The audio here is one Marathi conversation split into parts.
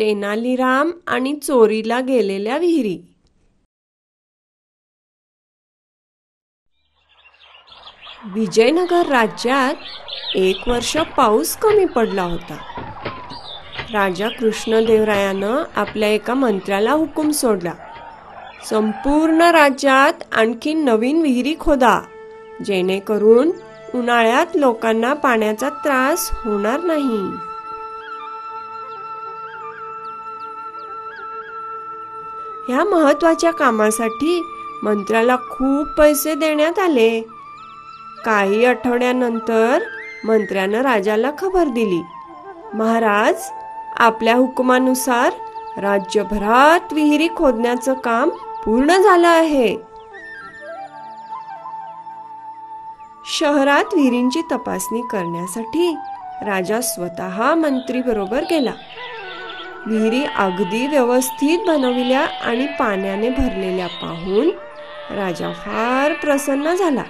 तेनालीराम आणि चोरीला गेलेल्या विहिरी. विजयनगर राज्यात एक वर्ष पाऊस कमी पडला होता. राजा कृष्णदेवरायानं आपल्या एका मंत्र्याला हुकूम सोडला, संपूर्ण राज्यात आणखी नवीन विहिरी खोदा, जेणेकरून उन्हाळ्यात लोकांना पाण्याचा त्रास होणार नाही. ह्या महत्वाच्या कामासाठी मंत्र्याला खूप पैसे देण्यात आले. काही आठवड्यानंतर मंत्र्यानं राजाला खबर दिली, महाराज, आपल्या हुकुमानुसार राज्यभरात विहिरी खोदण्याचं काम पूर्ण झालं आहे. शहरात विहिरींची तपासणी करण्यासाठी राजा स्वतः मंत्री बरोबर गेला. विहिरी अगदी व्यवस्थित बनविल्या आणि पाण्याने भरलेल्या पाहून राजा फार प्रसन्न झाला.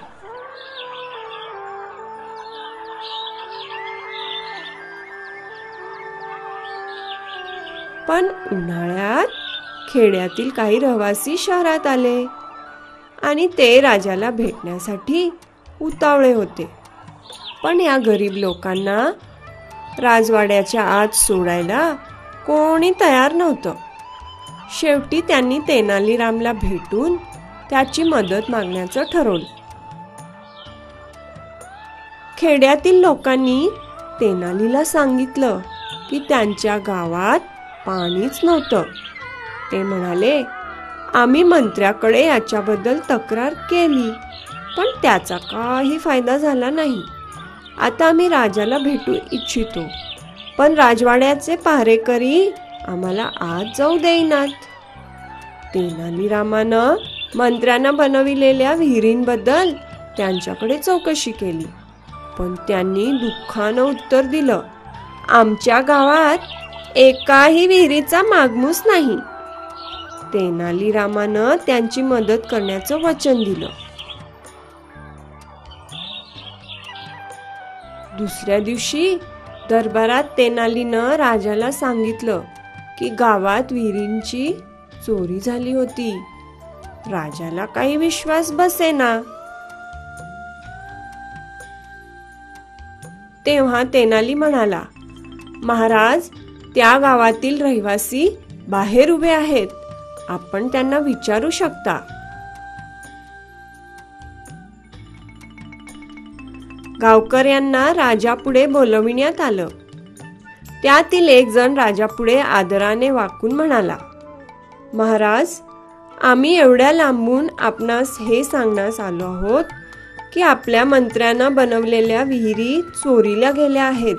पण उन्हाळ्यात खेड्यातील काही रहिवासी शहरात आले आणि ते राजाला भेटण्यासाठी उतावळे होते. पण या गरीब लोकांना राजवाड्याच्या आत सोडायला कोणी तयार नव्हतं. शेवटी त्यांनी तेनालीरामला भेटून त्याची मदत मागण्याचं ठरवलं. खेड्यातील लोकांनी तेनालीला सांगितलं की त्यांच्या गावात पाणीच नव्हतं. ते म्हणाले, आम्ही मंत्र्याकडे याच्याबद्दल तक्रार केली, पण त्याचा काही फायदा झाला नाही. आता आम्ही राजाला भेटू इच्छितो, पण राजवाड्याचे पहारेकरी आम्हाला आत जाऊ देईनात. तेनालीरामानं मंत्र्यांना बनविलेल्या विहिरींबद्दल त्यांच्याकडे चौकशी केली, पण त्यांनी दुःखानं उत्तर दिलं, आमच्या गावात एकाही विहिरीचा मागमूस नाही. तेनालीरामानं त्यांची मदत करण्याचं वचन दिलं. दुसऱ्या दिवशी दरबारात तेनालीनं राजाला सांगितलं की गावात विहिरींची चोरी झाली होती. राजाला काही विश्वास बसेना. तेव्हा तेनाली म्हणाला, महाराज, त्या गावातील रहिवासी बाहेर उभे आहेत, आपण त्यांना विचारू शकता. गावकऱ्यांना राजापुढे बोलविण्यात आलं. त्यातील एक जण राजापुढे आदराने वाकून म्हणाला, महाराज, आम्ही एवढ्या लांबून आपणास हे सांगण्यास आलो आहोत की आपल्या मंत्र्यानं बनवलेल्या विहिरी चोरीला गेल्या आहेत.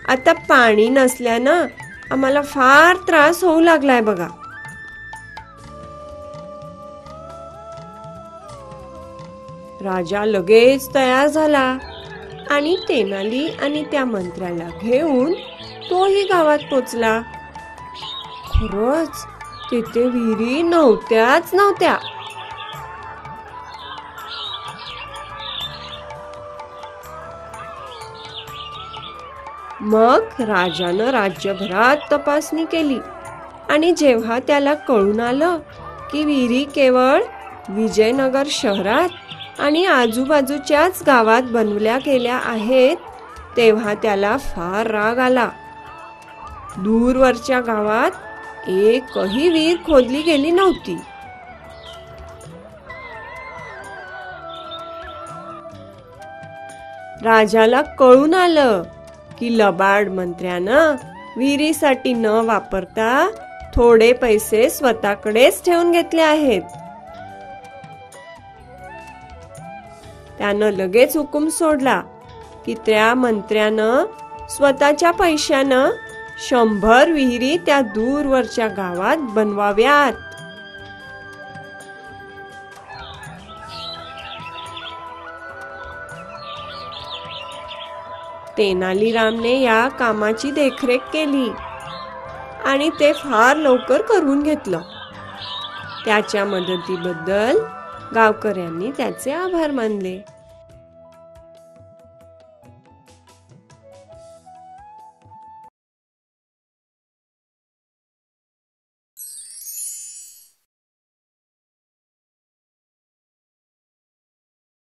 आता पाणी नसल्यानं आम्हाला फार त्रास होऊ लागलाय बघा. राजा लगेच तयार झाला आणि तेनाली आणि त्या मंत्र्याला घेऊन तोही गावात पोचला. खरंच तिथे विहिरी नव्हत्याच नव्हत्या. मग राजानं राज्यभरात तपासणी केली आणि जेव्हा त्याला कळून आलं की विहिरी केवळ विजयनगर शहरात आणि आजूबाजूच्याच गावात बनवल्या गेल्या आहेत, तेव्हा त्याला फार राग आला. दूरवरच्या गावात एकही विहीर खोदली गेली नव्हती. राजाला कळून आलं की लबाड मंत्र्यानं विहिरीसाठी न वापरता थोडे पैसे स्वतःकडेच ठेवून घेतले आहेत. त्यानं लगेच हुकूम सोडला की त्या मंत्र्यानं स्वतःच्या पैशानं 100 विहिरी त्या दूरवरच्या गावात बनवाव्यात. तेनालीरामने या कामाची देखरेख केली आणि ते फार लवकर करून घेतलं. त्याच्या मदतीबद्दल गावकऱ्यांनी त्याचे आभार मानले.